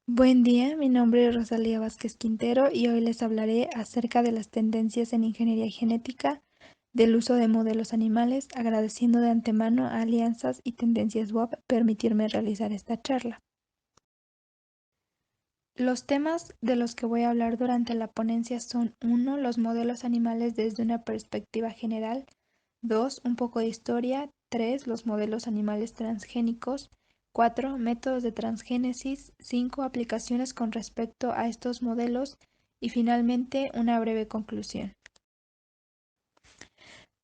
Buen día, mi nombre es Rosalía Vázquez Quintero y hoy les hablaré acerca de las tendencias en ingeniería genética, del uso de modelos animales, agradeciendo de antemano a Alianzas y Tendencias WAP permitirme realizar esta charla. Los temas de los que voy a hablar durante la ponencia son 1. Los modelos animales desde una perspectiva general, 2. Un poco de historia, 3. Los modelos animales transgénicos, 4. Métodos de transgénesis, 5. Aplicaciones con respecto a estos modelos y finalmente una breve conclusión.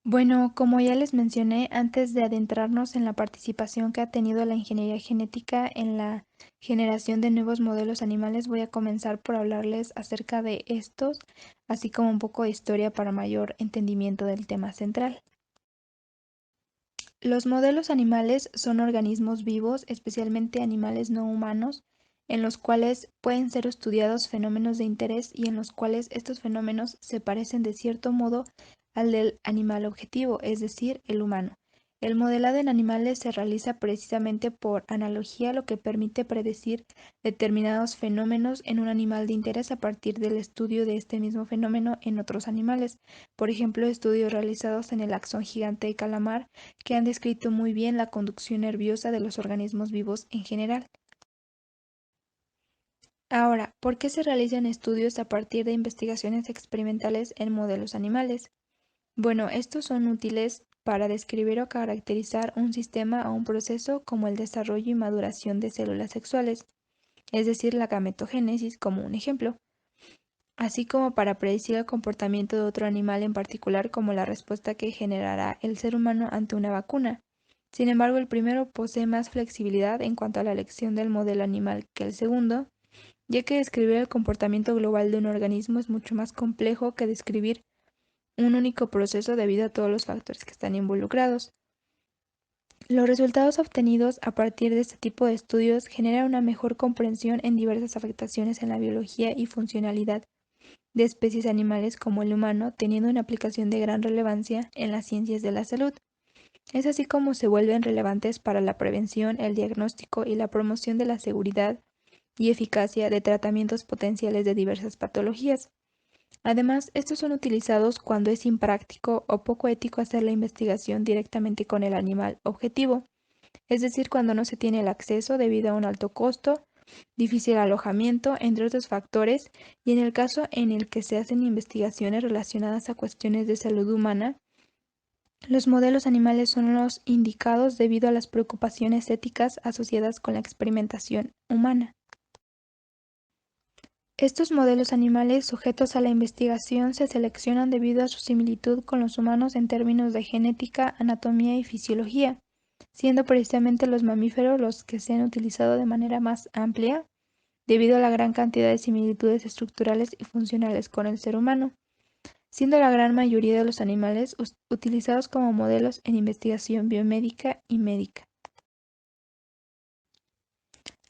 Bueno, como ya les mencioné, antes de adentrarnos en la participación que ha tenido la ingeniería genética en la generación de nuevos modelos animales, voy a comenzar por hablarles acerca de estos, así como un poco de historia para mayor entendimiento del tema central. Los modelos animales son organismos vivos, especialmente animales no humanos, en los cuales pueden ser estudiados fenómenos de interés y en los cuales estos fenómenos se parecen de cierto modo al del animal objetivo, es decir, el humano. El modelado en animales se realiza precisamente por analogía, lo que permite predecir determinados fenómenos en un animal de interés a partir del estudio de este mismo fenómeno en otros animales. Por ejemplo, estudios realizados en el axón gigante de calamar que han descrito muy bien la conducción nerviosa de los organismos vivos en general. Ahora, ¿por qué se realizan estudios a partir de investigaciones experimentales en modelos animales? Bueno, estos son útiles para describir o caracterizar un sistema o un proceso como el desarrollo y maduración de células sexuales, es decir, la gametogénesis como un ejemplo, así como para predecir el comportamiento de otro animal en particular como la respuesta que generará el ser humano ante una vacuna. Sin embargo, el primero posee más flexibilidad en cuanto a la elección del modelo animal que el segundo, ya que describir el comportamiento global de un organismo es mucho más complejo que describir un único proceso debido a todos los factores que están involucrados. Los resultados obtenidos a partir de este tipo de estudios generan una mejor comprensión en diversas afectaciones en la biología y funcionalidad de especies animales como el humano, teniendo una aplicación de gran relevancia en las ciencias de la salud. Es así como se vuelven relevantes para la prevención, el diagnóstico y la promoción de la seguridad y eficacia de tratamientos potenciales de diversas patologías. Además, estos son utilizados cuando es impráctico o poco ético hacer la investigación directamente con el animal objetivo, es decir, cuando no se tiene el acceso debido a un alto costo, difícil alojamiento, entre otros factores, y en el caso en el que se hacen investigaciones relacionadas a cuestiones de salud humana, los modelos animales son los indicados debido a las preocupaciones éticas asociadas con la experimentación humana. Estos modelos animales sujetos a la investigación se seleccionan debido a su similitud con los humanos en términos de genética, anatomía y fisiología, siendo precisamente los mamíferos los que se han utilizado de manera más amplia debido a la gran cantidad de similitudes estructurales y funcionales con el ser humano, siendo la gran mayoría de los animales utilizados como modelos en investigación biomédica y médica.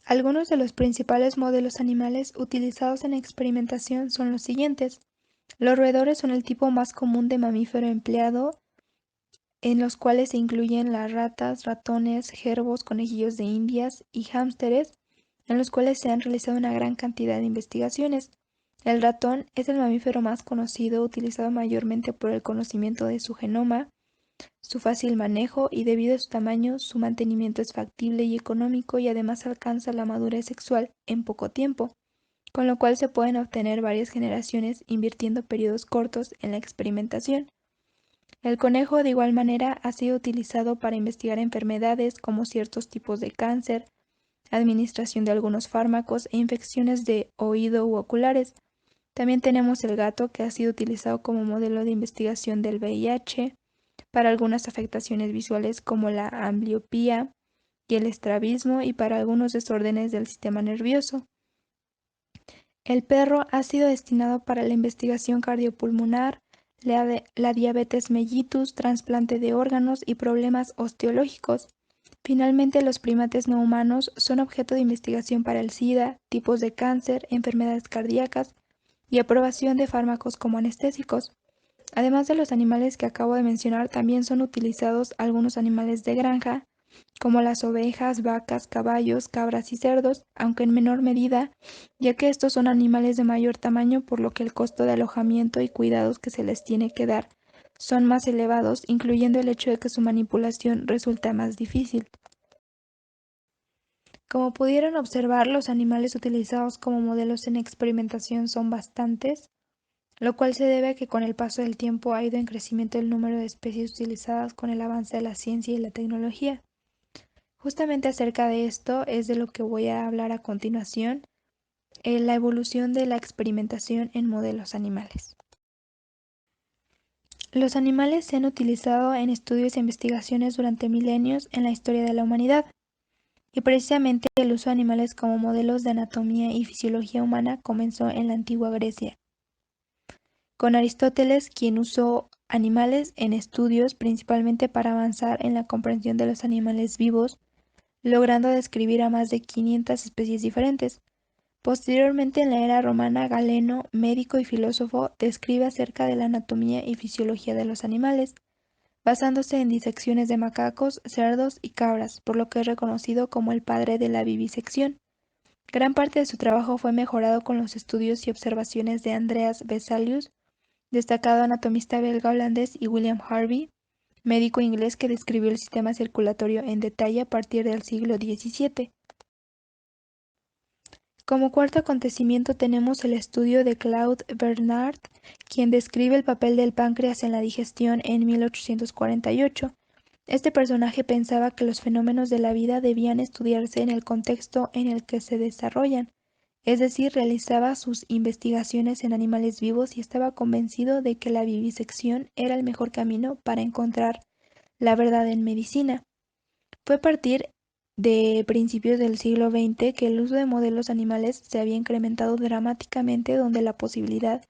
Algunos de los principales modelos animales utilizados en experimentación son los siguientes. Los roedores son el tipo más común de mamífero empleado, en los cuales se incluyen las ratas, ratones, ciervos, conejillos de indias y hámsteres, en los cuales se han realizado una gran cantidad de investigaciones. El ratón es el mamífero más conocido, utilizado mayormente por el conocimiento de su genoma, su fácil manejo y debido a su tamaño, su mantenimiento es factible y económico y además alcanza la madurez sexual en poco tiempo, con lo cual se pueden obtener varias generaciones invirtiendo periodos cortos en la experimentación. El conejo de igual manera ha sido utilizado para investigar enfermedades como ciertos tipos de cáncer, administración de algunos fármacos e infecciones de oído u oculares. También tenemos el gato que ha sido utilizado como modelo de investigación del VIH, para algunas afectaciones visuales como la ambliopía y el estrabismo y para algunos desórdenes del sistema nervioso. El perro ha sido destinado para la investigación cardiopulmonar, la diabetes mellitus, trasplante de órganos y problemas osteológicos. Finalmente, los primates no humanos son objeto de investigación para el SIDA, tipos de cáncer, enfermedades cardíacas y aprobación de fármacos como anestésicos. Además de los animales que acabo de mencionar, también son utilizados algunos animales de granja como las ovejas, vacas, caballos, cabras y cerdos, aunque en menor medida, ya que estos son animales de mayor tamaño, por lo que el costo de alojamiento y cuidados que se les tiene que dar son más elevados, incluyendo el hecho de que su manipulación resulta más difícil. Como pudieron observar, los animales utilizados como modelos en experimentación son bastantes, lo cual se debe a que con el paso del tiempo ha ido en crecimiento el número de especies utilizadas con el avance de la ciencia y la tecnología. Justamente acerca de esto es de lo que voy a hablar a continuación, la evolución de la experimentación en modelos animales. Los animales se han utilizado en estudios e investigaciones durante milenios en la historia de la humanidad, y precisamente el uso de animales como modelos de anatomía y fisiología humana comenzó en la antigua Grecia, con Aristóteles, quien usó animales en estudios principalmente para avanzar en la comprensión de los animales vivos, logrando describir a más de 500 especies diferentes. Posteriormente, en la era romana, Galeno, médico y filósofo, describe acerca de la anatomía y fisiología de los animales, basándose en disecciones de macacos, cerdos y cabras, por lo que es reconocido como el padre de la vivisección. Gran parte de su trabajo fue mejorado con los estudios y observaciones de Andreas Vesalius, destacado anatomista belga-holandés, y William Harvey, médico inglés que describió el sistema circulatorio en detalle a partir del siglo XVII. Como cuarto acontecimiento tenemos el estudio de Claude Bernard, quien describe el papel del páncreas en la digestión en 1848. Este personaje pensaba que los fenómenos de la vida debían estudiarse en el contexto en el que se desarrollan, es decir, realizaba sus investigaciones en animales vivos y estaba convencido de que la vivisección era el mejor camino para encontrar la verdad en medicina. Fue a partir de principios del siglo XX que el uso de modelos animales se había incrementado dramáticamente, donde la posibilidad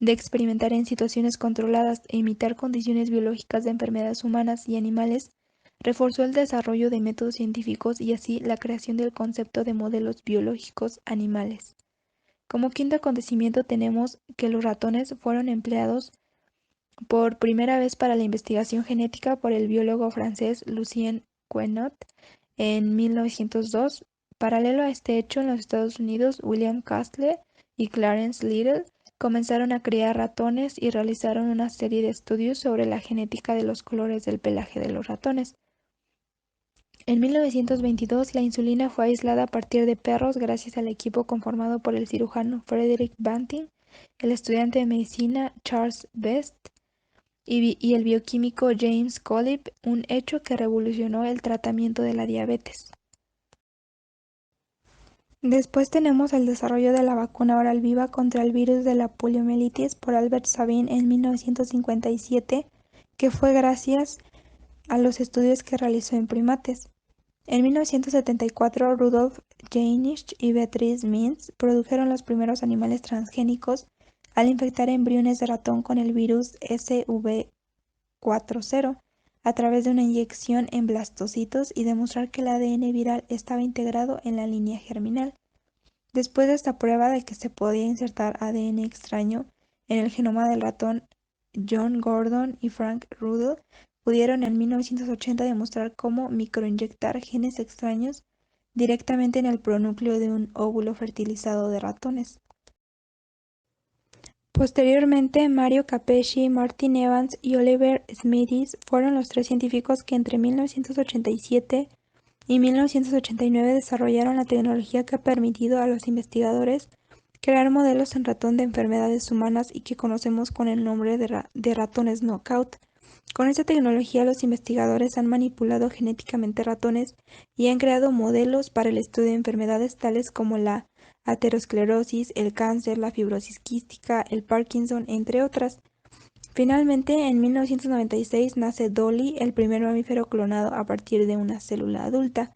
de experimentar en situaciones controladas e imitar condiciones biológicas de enfermedades humanas y animales reforzó el desarrollo de métodos científicos y así la creación del concepto de modelos biológicos animales. Como quinto acontecimiento tenemos que los ratones fueron empleados por primera vez para la investigación genética por el biólogo francés Lucien Cueynot en 1902. Paralelo a este hecho, en los Estados Unidos, William Castle y Clarence Little comenzaron a criar ratones y realizaron una serie de estudios sobre la genética de los colores del pelaje de los ratones. En 1922, la insulina fue aislada a partir de perros gracias al equipo conformado por el cirujano Frederick Banting, el estudiante de medicina Charles Best y el bioquímico James Collip, un hecho que revolucionó el tratamiento de la diabetes. Después tenemos el desarrollo de la vacuna oral viva contra el virus de la poliomielitis por Albert Sabin en 1957, que fue gracias a los estudios que realizó en primates. En 1974, Rudolf Janisch y Beatrice Mintz produjeron los primeros animales transgénicos al infectar embriones de ratón con el virus SV40 a través de una inyección en blastocitos y demostrar que el ADN viral estaba integrado en la línea germinal. Después de esta prueba de que se podía insertar ADN extraño en el genoma del ratón, John Gordon y Frank Rudel pudieron en 1980 demostrar cómo microinyectar genes extraños directamente en el pronúcleo de un óvulo fertilizado de ratones. Posteriormente, Mario Capecchi, Martin Evans y Oliver Smithies fueron los tres científicos que entre 1987 y 1989 desarrollaron la tecnología que ha permitido a los investigadores crear modelos en ratón de enfermedades humanas y que conocemos con el nombre de ratones knockout. Con esta tecnología, los investigadores han manipulado genéticamente ratones y han creado modelos para el estudio de enfermedades tales como la aterosclerosis, el cáncer, la fibrosis quística, el Parkinson, entre otras. Finalmente, en 1996 nace Dolly, el primer mamífero clonado a partir de una célula adulta.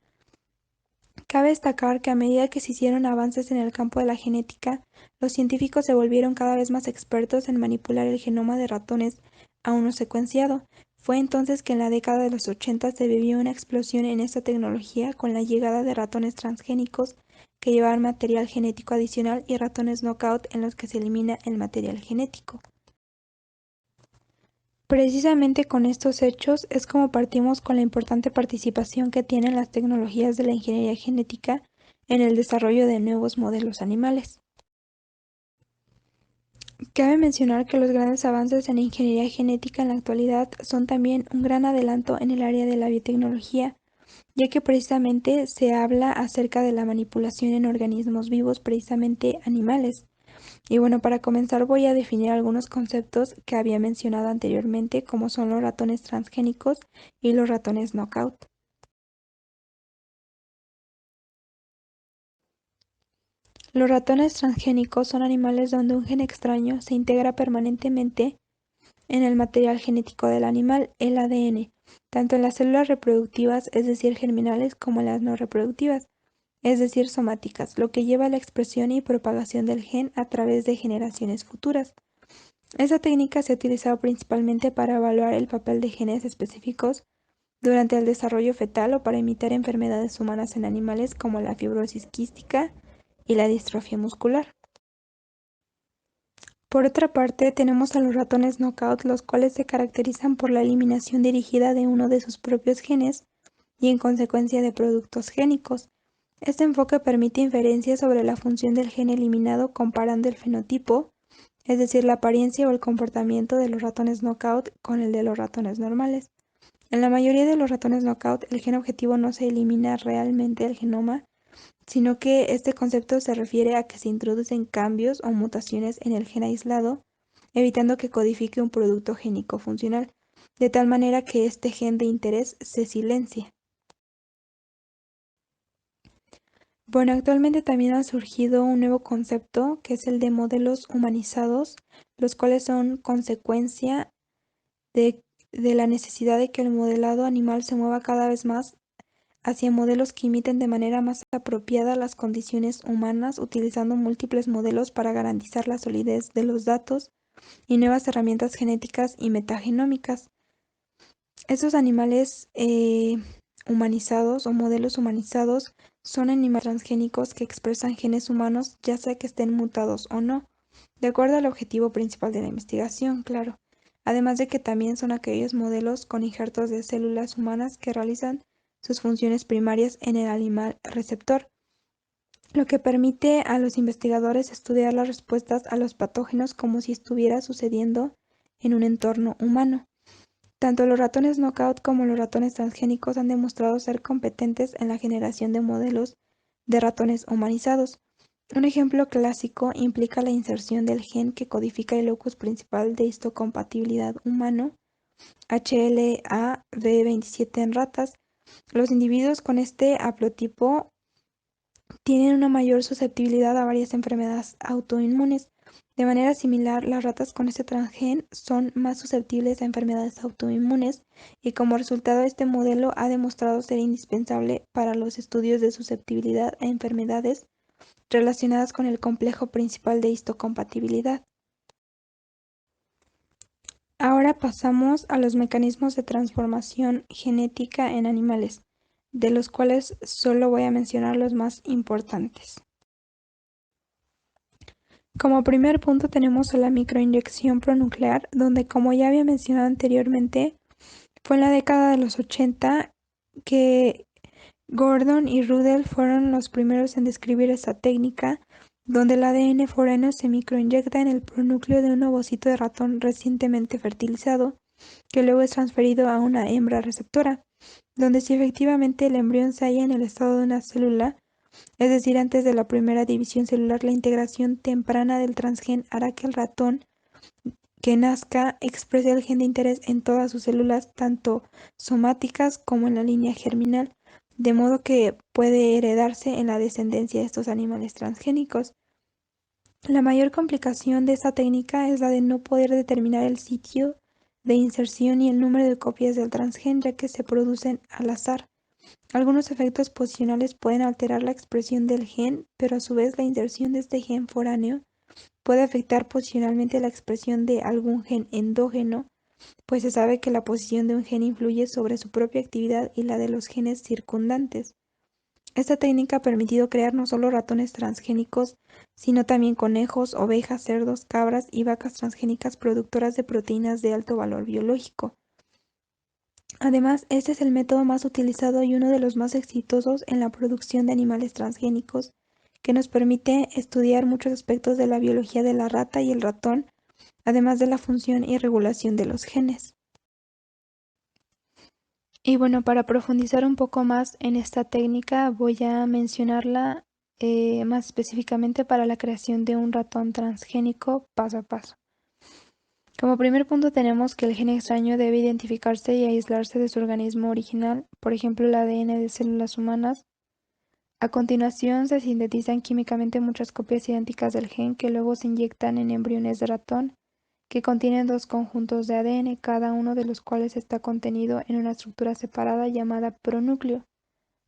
Cabe destacar que a medida que se hicieron avances en el campo de la genética, los científicos se volvieron cada vez más expertos en manipular el genoma de ratones aún no secuenciado. Fue entonces que en la década de los 80 se vivió una explosión en esta tecnología con la llegada de ratones transgénicos que llevaban material genético adicional y ratones knockout en los que se elimina el material genético. Precisamente con estos hechos es como partimos con la importante participación que tienen las tecnologías de la ingeniería genética en el desarrollo de nuevos modelos animales. Cabe mencionar que los grandes avances en ingeniería genética en la actualidad son también un gran adelanto en el área de la biotecnología, ya que precisamente se habla acerca de la manipulación en organismos vivos, precisamente animales. Y bueno, para comenzar voy a definir algunos conceptos que había mencionado anteriormente, como son los ratones transgénicos y los ratones knockout. Los ratones transgénicos son animales donde un gen extraño se integra permanentemente en el material genético del animal, el ADN, tanto en las células reproductivas, es decir, germinales, como en las no reproductivas, es decir, somáticas, lo que lleva a la expresión y propagación del gen a través de generaciones futuras. Esta técnica se ha utilizado principalmente para evaluar el papel de genes específicos durante el desarrollo fetal o para imitar enfermedades humanas en animales como la fibrosis quística y la distrofia muscular. Por otra parte, tenemos a los ratones knockout, los cuales se caracterizan por la eliminación dirigida de uno de sus propios genes y en consecuencia de productos génicos. Este enfoque permite inferencias sobre la función del gen eliminado comparando el fenotipo, es decir, la apariencia o el comportamiento de los ratones knockout con el de los ratones normales. En la mayoría de los ratones knockout, el gen objetivo no se elimina realmente del genoma, sino que este concepto se refiere a que se introducen cambios o mutaciones en el gen aislado, evitando que codifique un producto génico funcional, de tal manera que este gen de interés se silencia. Bueno, actualmente también ha surgido un nuevo concepto que es el de modelos humanizados, los cuales son consecuencia de, de la necesidad de que el modelado animal se mueva cada vez más hacia modelos que imiten de manera más apropiada las condiciones humanas, utilizando múltiples modelos para garantizar la solidez de los datos y nuevas herramientas genéticas y metagenómicas. Estos animales humanizados o modelos humanizados son animales transgénicos que expresan genes humanos, ya sea que estén mutados o no, de acuerdo al objetivo principal de la investigación, claro. Además de que también son aquellos modelos con injertos de células humanas que realizan sus funciones primarias en el animal receptor, lo que permite a los investigadores estudiar las respuestas a los patógenos como si estuviera sucediendo en un entorno humano. Tanto los ratones knockout como los ratones transgénicos han demostrado ser competentes en la generación de modelos de ratones humanizados. Un ejemplo clásico implica la inserción del gen que codifica el locus principal de histocompatibilidad humano, HLA-B27 en ratas. Los individuos con este haplotipo tienen una mayor susceptibilidad a varias enfermedades autoinmunes. De manera similar, las ratas con este transgen son más susceptibles a enfermedades autoinmunes y como resultado este modelo ha demostrado ser indispensable para los estudios de susceptibilidad a enfermedades relacionadas con el complejo principal de histocompatibilidad. Ahora pasamos a los mecanismos de transformación genética en animales, de los cuales solo voy a mencionar los más importantes. Como primer punto tenemos a la microinyección pronuclear, donde como ya había mencionado anteriormente, fue en la década de los 80 que Gordon y Rudel fueron los primeros en describir esta técnica, donde el ADN foráneo se microinyecta en el pronúcleo de un ovocito de ratón recientemente fertilizado, que luego es transferido a una hembra receptora, donde si efectivamente el embrión se halla en el estado de una célula, es decir, antes de la primera división celular, la integración temprana del transgen hará que el ratón que nazca exprese el gen de interés en todas sus células, tanto somáticas como en la línea germinal, de modo que puede heredarse en la descendencia de estos animales transgénicos. La mayor complicación de esta técnica es la de no poder determinar el sitio de inserción y el número de copias del transgen, ya que se producen al azar. Algunos efectos posicionales pueden alterar la expresión del gen, pero a su vez la inserción de este gen foráneo puede afectar posicionalmente la expresión de algún gen endógeno, pues se sabe que la posición de un gen influye sobre su propia actividad y la de los genes circundantes. Esta técnica ha permitido crear no solo ratones transgénicos, sino también conejos, ovejas, cerdos, cabras y vacas transgénicas productoras de proteínas de alto valor biológico. Además, este es el método más utilizado y uno de los más exitosos en la producción de animales transgénicos, que nos permite estudiar muchos aspectos de la biología de la rata y el ratón, además de la función y regulación de los genes. Y bueno, para profundizar un poco más en esta técnica, voy a mencionarla más específicamente para la creación de un ratón transgénico paso a paso. Como primer punto tenemos que el gen extraño debe identificarse y aislarse de su organismo original, por ejemplo el ADN de células humanas. A continuación se sintetizan químicamente muchas copias idénticas del gen que luego se inyectan en embriones de ratón, que contienen dos conjuntos de ADN, cada uno de los cuales está contenido en una estructura separada llamada pronúcleo.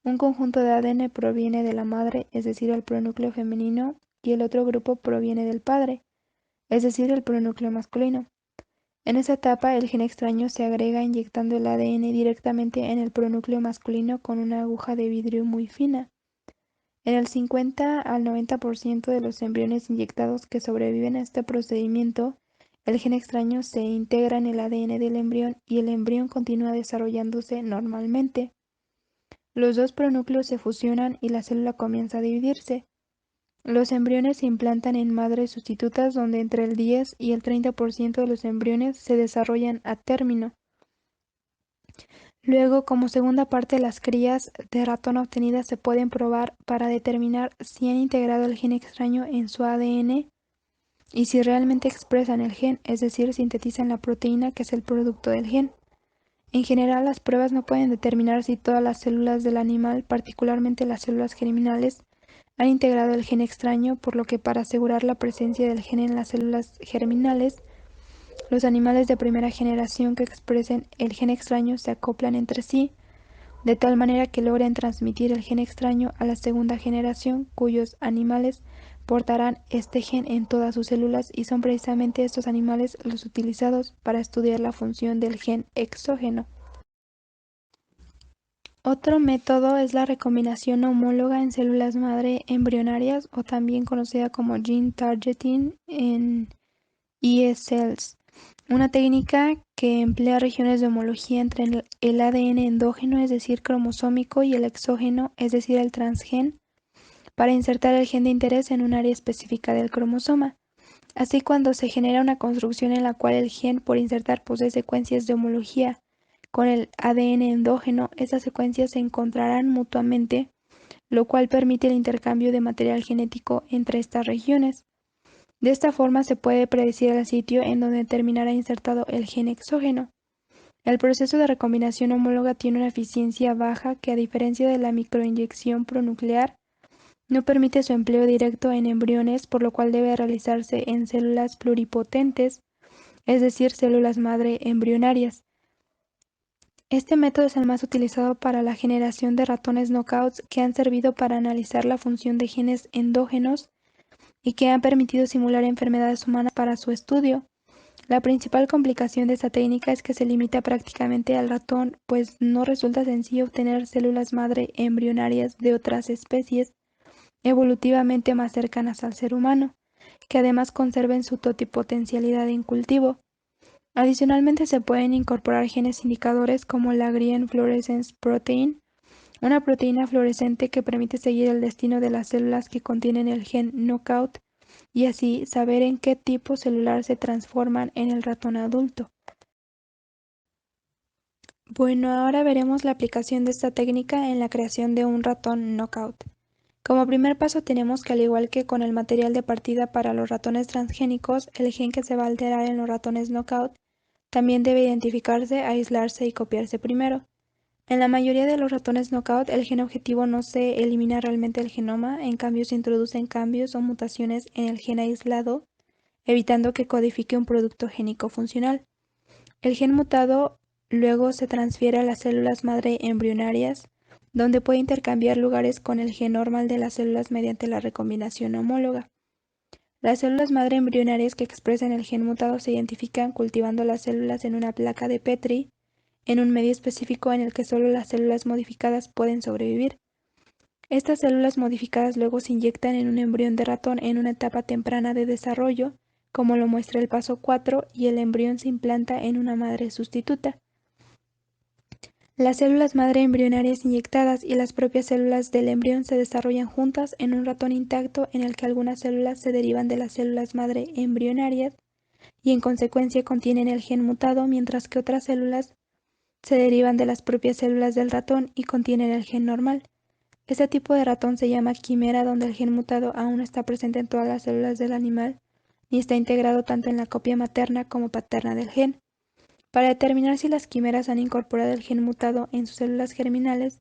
Un conjunto de ADN proviene de la madre, es decir, el pronúcleo femenino, y el otro grupo proviene del padre, es decir, el pronúcleo masculino. En esa etapa, el gen extraño se agrega inyectando el ADN directamente en el pronúcleo masculino con una aguja de vidrio muy fina. En el 50 al 90% de los embriones inyectados que sobreviven a este procedimiento, el gen extraño se integra en el ADN del embrión y el embrión continúa desarrollándose normalmente. Los dos pronúcleos se fusionan y la célula comienza a dividirse. Los embriones se implantan en madres sustitutas donde entre el 10 y el 30% de los embriones se desarrollan a término. Luego, como segunda parte, las crías de ratón obtenidas se pueden probar para determinar si han integrado el gen extraño en su ADN y si realmente expresan el gen, es decir, sintetizan la proteína que es el producto del gen. En general, las pruebas no pueden determinar si todas las células del animal, particularmente las células germinales, han integrado el gen extraño, por lo que para asegurar la presencia del gen en las células germinales, los animales de primera generación que expresen el gen extraño se acoplan entre sí, de tal manera que logren transmitir el gen extraño a la segunda generación, cuyos animales portarán este gen en todas sus células y son precisamente estos animales los utilizados para estudiar la función del gen exógeno. Otro método es la recombinación homóloga en células madre embrionarias o también conocida como gene targeting en ES-cells, una técnica que emplea regiones de homología entre el ADN endógeno, es decir, cromosómico, y el exógeno, es decir, el transgen, para insertar el gen de interés en un área específica del cromosoma. Así, cuando se genera una construcción en la cual el gen por insertar posee secuencias de homología con el ADN endógeno, estas secuencias se encontrarán mutuamente, lo cual permite el intercambio de material genético entre estas regiones. De esta forma se puede predecir el sitio en donde terminará insertado el gen exógeno. El proceso de recombinación homóloga tiene una eficiencia baja que, a diferencia de la microinyección pronuclear, no permite su empleo directo en embriones, por lo cual debe realizarse en células pluripotentes, es decir, células madre embrionarias. Este método es el más utilizado para la generación de ratones knockouts que han servido para analizar la función de genes endógenos y que han permitido simular enfermedades humanas para su estudio. La principal complicación de esta técnica es que se limita prácticamente al ratón, pues no resulta sencillo obtener células madre embrionarias de otras especies evolutivamente más cercanas al ser humano, que además conserven su totipotencialidad en cultivo. Adicionalmente, se pueden incorporar genes indicadores como la Green Fluorescence Protein, una proteína fluorescente que permite seguir el destino de las células que contienen el gen knockout y así saber en qué tipo celular se transforman en el ratón adulto. Bueno, ahora veremos la aplicación de esta técnica en la creación de un ratón knockout. Como primer paso tenemos que, al igual que con el material de partida para los ratones transgénicos, el gen que se va a alterar en los ratones knockout también debe identificarse, aislarse y copiarse primero. En la mayoría de los ratones knockout, el gen objetivo no se elimina realmente del genoma, en cambio se introducen cambios o mutaciones en el gen aislado, evitando que codifique un producto génico funcional. El gen mutado luego se transfiere a las células madre embrionarias, donde puede intercambiar lugares con el gen normal de las células mediante la recombinación homóloga. Las células madre embrionarias que expresan el gen mutado se identifican cultivando las células en una placa de Petri, en un medio específico en el que solo las células modificadas pueden sobrevivir. Estas células modificadas luego se inyectan en un embrión de ratón en una etapa temprana de desarrollo, como lo muestra el paso 4, y el embrión se implanta en una madre sustituta. Las células madre embrionarias inyectadas y las propias células del embrión se desarrollan juntas en un ratón intacto en el que algunas células se derivan de las células madre embrionarias y en consecuencia contienen el gen mutado, mientras que otras células se derivan de las propias células del ratón y contienen el gen normal. Este tipo de ratón se llama quimera, donde el gen mutado aún no está presente en todas las células del animal, ni está integrado tanto en la copia materna como paterna del gen. Para determinar si las quimeras han incorporado el gen mutado en sus células germinales,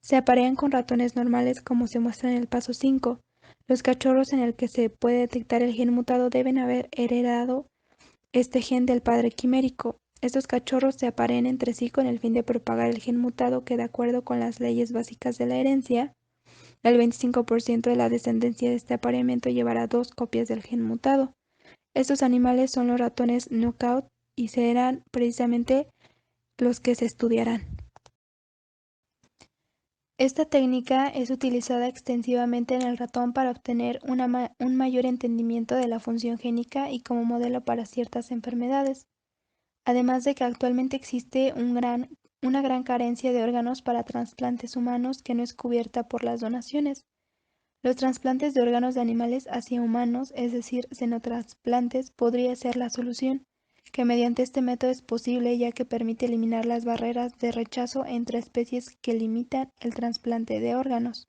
se aparean con ratones normales como se muestra en el paso 5. Los cachorros en el que se puede detectar el gen mutado deben haber heredado este gen del padre quimérico. Estos cachorros se aparean entre sí con el fin de propagar el gen mutado que, de acuerdo con las leyes básicas de la herencia, el 25% de la descendencia de este apareamiento llevará dos copias del gen mutado. Estos animales son los ratones knockout y serán precisamente los que se estudiarán. Esta técnica es utilizada extensivamente en el ratón para obtener un mayor entendimiento de la función génica y como modelo para ciertas enfermedades, además de que actualmente existe una gran carencia de órganos para trasplantes humanos que no es cubierta por las donaciones. Los trasplantes de órganos de animales hacia humanos, es decir, xenotrasplantes, podría ser la solución, que mediante este método es posible ya que permite eliminar las barreras de rechazo entre especies que limitan el trasplante de órganos.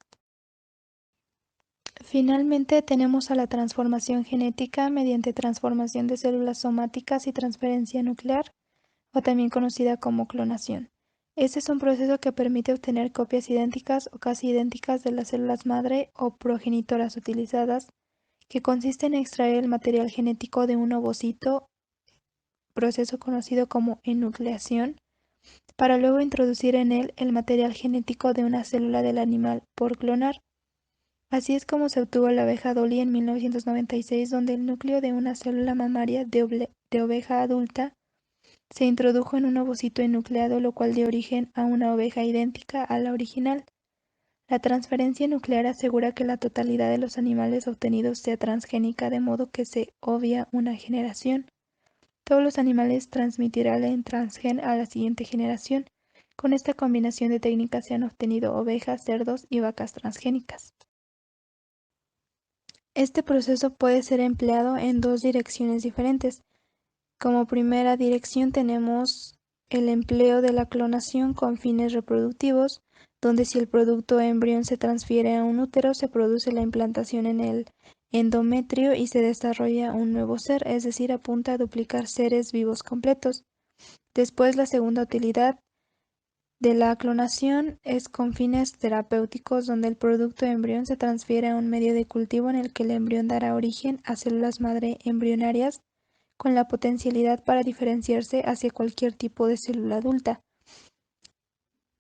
Finalmente tenemos a la transformación genética mediante transformación de células somáticas y transferencia nuclear, o también conocida como clonación. Este es un proceso que permite obtener copias idénticas o casi idénticas de las células madre o progenitoras utilizadas, que consiste en extraer el material genético de un ovocito, proceso conocido como enucleación, para luego introducir en él el material genético de una célula del animal por clonar. Así es como se obtuvo la abeja Dolly en 1996, donde el núcleo de una célula mamaria de oveja adulta se introdujo en un ovocito enucleado, lo cual dio origen a una oveja idéntica a la original. La transferencia nuclear asegura que la totalidad de los animales obtenidos sea transgénica, de modo que se obvia una generación. Todos los animales transmitirán el transgen a la siguiente generación. Con esta combinación de técnicas se han obtenido ovejas, cerdos y vacas transgénicas. Este proceso puede ser empleado en dos direcciones diferentes. Como primera dirección tenemos el empleo de la clonación con fines reproductivos, donde si el producto embrión se transfiere a un útero, se produce la implantación en el endometrio y se desarrolla un nuevo ser, es decir, apunta a duplicar seres vivos completos. Después, la segunda utilidad de la clonación es con fines terapéuticos, donde el producto embrión se transfiere a un medio de cultivo en el que el embrión dará origen a células madre embrionarias con la potencialidad para diferenciarse hacia cualquier tipo de célula adulta,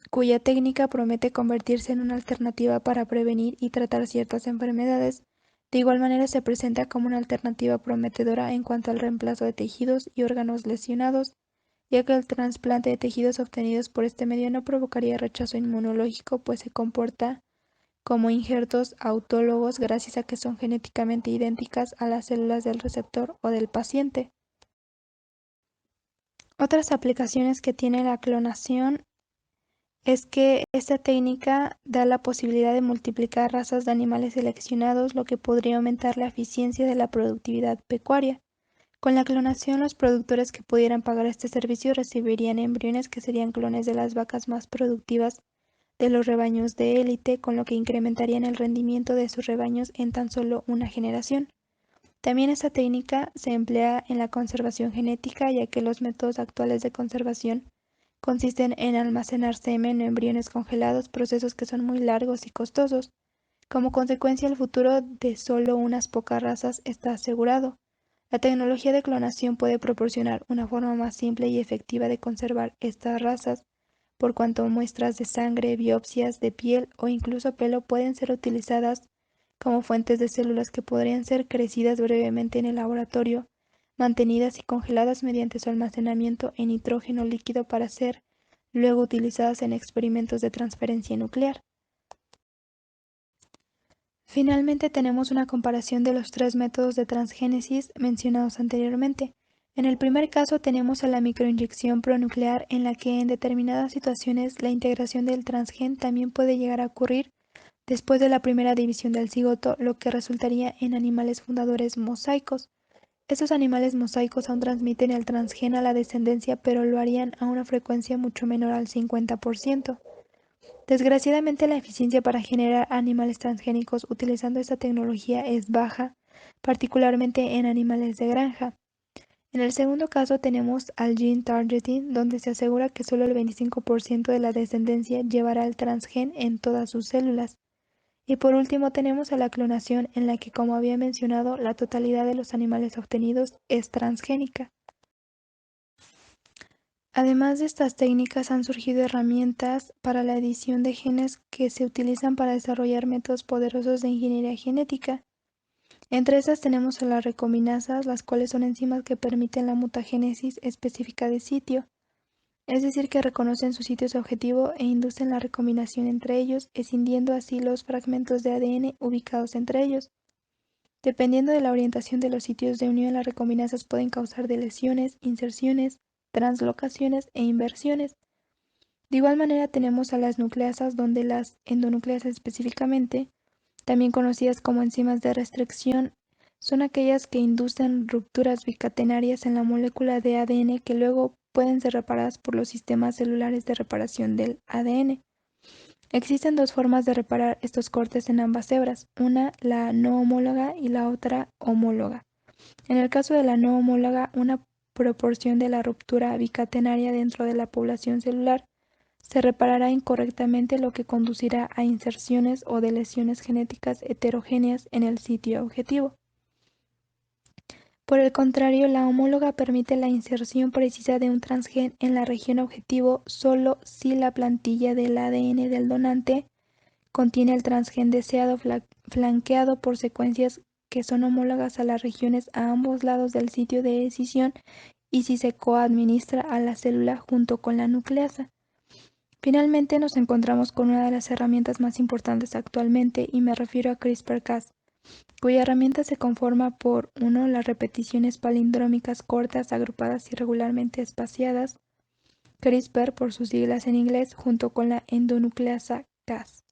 cuya técnica promete convertirse en una alternativa para prevenir y tratar ciertas enfermedades. De igual manera se presenta como una alternativa prometedora en cuanto al reemplazo de tejidos y órganos lesionados, ya que el trasplante de tejidos obtenidos por este medio no provocaría rechazo inmunológico, pues se comporta como injertos autólogos gracias a que son genéticamente idénticas a las células del receptor o del paciente. Otras aplicaciones que tiene la clonación es que esta técnica da la posibilidad de multiplicar razas de animales seleccionados, lo que podría aumentar la eficiencia de la productividad pecuaria. Con la clonación, los productores que pudieran pagar este servicio recibirían embriones que serían clones de las vacas más productivas de los rebaños de élite, con lo que incrementarían el rendimiento de sus rebaños en tan solo una generación. También esta técnica se emplea en la conservación genética, ya que los métodos actuales de conservación consisten en almacenar semen o embriones congelados, procesos que son muy largos y costosos. Como consecuencia, el futuro de solo unas pocas razas está asegurado. La tecnología de clonación puede proporcionar una forma más simple y efectiva de conservar estas razas, por cuanto muestras de sangre, biopsias de piel o incluso pelo pueden ser utilizadas como fuentes de células que podrían ser crecidas brevemente en el laboratorio, mantenidas y congeladas mediante su almacenamiento en nitrógeno líquido para ser luego utilizadas en experimentos de transferencia nuclear. Finalmente tenemos una comparación de los tres métodos de transgénesis mencionados anteriormente. En el primer caso tenemos a la microinyección pronuclear en la que en determinadas situaciones la integración del transgen también puede llegar a ocurrir después de la primera división del cigoto, lo que resultaría en animales fundadores mosaicos. Estos animales mosaicos aún transmiten el transgen a la descendencia, pero lo harían a una frecuencia mucho menor al 50%. Desgraciadamente, la eficiencia para generar animales transgénicos utilizando esta tecnología es baja, particularmente en animales de granja. En el segundo caso tenemos al gene targeting, donde se asegura que solo el 25% de la descendencia llevará el transgen en todas sus células. Y por último tenemos a la clonación, en la que, como había mencionado, la totalidad de los animales obtenidos es transgénica. Además de estas técnicas han surgido herramientas para la edición de genes que se utilizan para desarrollar métodos poderosos de ingeniería genética. Entre estas tenemos a las recombinasas, las cuales son enzimas que permiten la mutagénesis específica de sitio, es decir, que reconocen sus sitios objetivo e inducen la recombinación entre ellos, escindiendo así los fragmentos de ADN ubicados entre ellos. Dependiendo de la orientación de los sitios de unión, las recombinasas pueden causar deleciones, inserciones, translocaciones e inversiones. De igual manera tenemos a las nucleasas, donde las endonucleasas específicamente, también conocidas como enzimas de restricción, son aquellas que inducen rupturas bicatenarias en la molécula de ADN que luego pueden ser reparadas por los sistemas celulares de reparación del ADN. Existen dos formas de reparar estos cortes en ambas hebras, una la no homóloga y la otra homóloga. En el caso de la no homóloga, una proporción de la ruptura bicatenaria dentro de la población celular se reparará incorrectamente, lo que conducirá a inserciones o deleciones genéticas heterogéneas en el sitio objetivo. Por el contrario, la homóloga permite la inserción precisa de un transgen en la región objetivo solo si la plantilla del ADN del donante contiene el transgen deseado, flanqueado por secuencias que son homólogas a las regiones a ambos lados del sitio de escisión, y si se coadministra a la célula junto con la nucleasa. Finalmente nos encontramos con una de las herramientas más importantes actualmente, y me refiero a CRISPR-Cas, cuya herramienta se conforma por 1. Las repeticiones palindrómicas cortas agrupadas irregularmente espaciadas, CRISPR por sus siglas en inglés, junto con la endonucleasa Cas.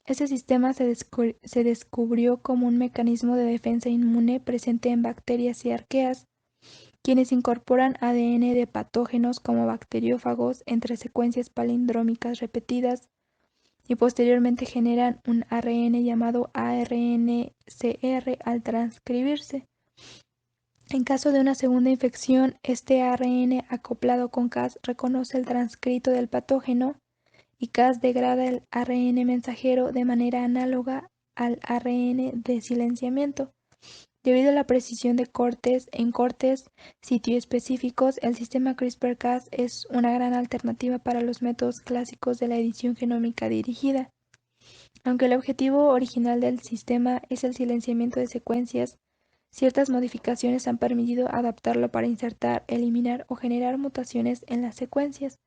Este sistema se descubrió como un mecanismo de defensa inmune presente en bacterias y arqueas, quienes incorporan ADN de patógenos como bacteriófagos entre secuencias palindrómicas repetidas y posteriormente generan un ARN llamado ARNCR al transcribirse. En caso de una segunda infección, este ARN acoplado con Cas reconoce el transcrito del patógeno y Cas degrada el ARN mensajero de manera análoga al ARN de silenciamiento. Debido a la precisión de cortes sitio-específicos, el sistema CRISPR-Cas es una gran alternativa para los métodos clásicos de la edición genómica dirigida. Aunque el objetivo original del sistema es el silenciamiento de secuencias, ciertas modificaciones han permitido adaptarlo para insertar, eliminar o generar mutaciones en las secuencias.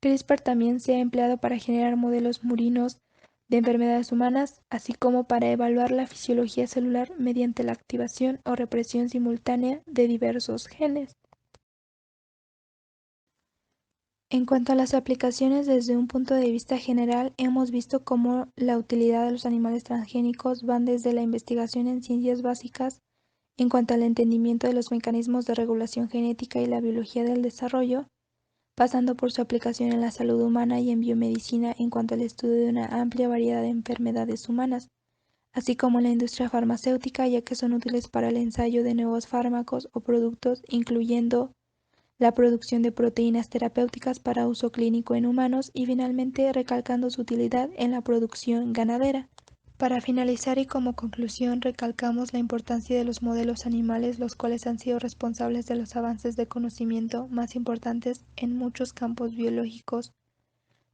CRISPR también se ha empleado para generar modelos murinos de enfermedades humanas, así como para evaluar la fisiología celular mediante la activación o represión simultánea de diversos genes. En cuanto a las aplicaciones desde un punto de vista general, hemos visto cómo la utilidad de los animales transgénicos van desde la investigación en ciencias básicas en cuanto al entendimiento de los mecanismos de regulación genética y la biología del desarrollo, pasando por su aplicación en la salud humana y en biomedicina en cuanto al estudio de una amplia variedad de enfermedades humanas, así como en la industria farmacéutica, ya que son útiles para el ensayo de nuevos fármacos o productos, incluyendo la producción de proteínas terapéuticas para uso clínico en humanos, y finalmente recalcando su utilidad en la producción ganadera. Para finalizar y como conclusión, recalcamos la importancia de los modelos animales, los cuales han sido responsables de los avances de conocimiento más importantes en muchos campos biológicos,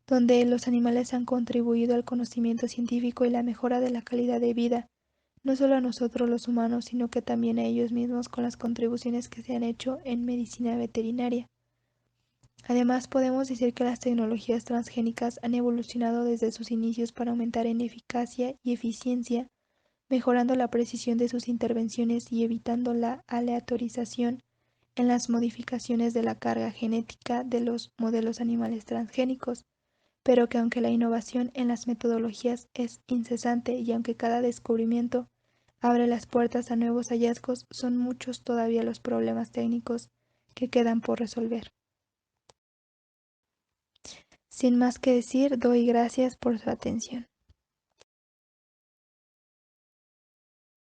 donde los animales han contribuido al conocimiento científico y la mejora de la calidad de vida, no solo a nosotros los humanos, sino que también a ellos mismos con las contribuciones que se han hecho en medicina veterinaria. Además, podemos decir que las tecnologías transgénicas han evolucionado desde sus inicios para aumentar en eficacia y eficiencia mejorando la precisión de sus intervenciones y evitando la aleatorización en las modificaciones de la carga genética de los modelos animales transgénicos, pero que aunque la innovación en las metodologías es incesante y aunque cada descubrimiento abre las puertas a nuevos hallazgos, son muchos todavía los problemas técnicos que quedan por resolver. Sin más que decir, doy gracias por su atención.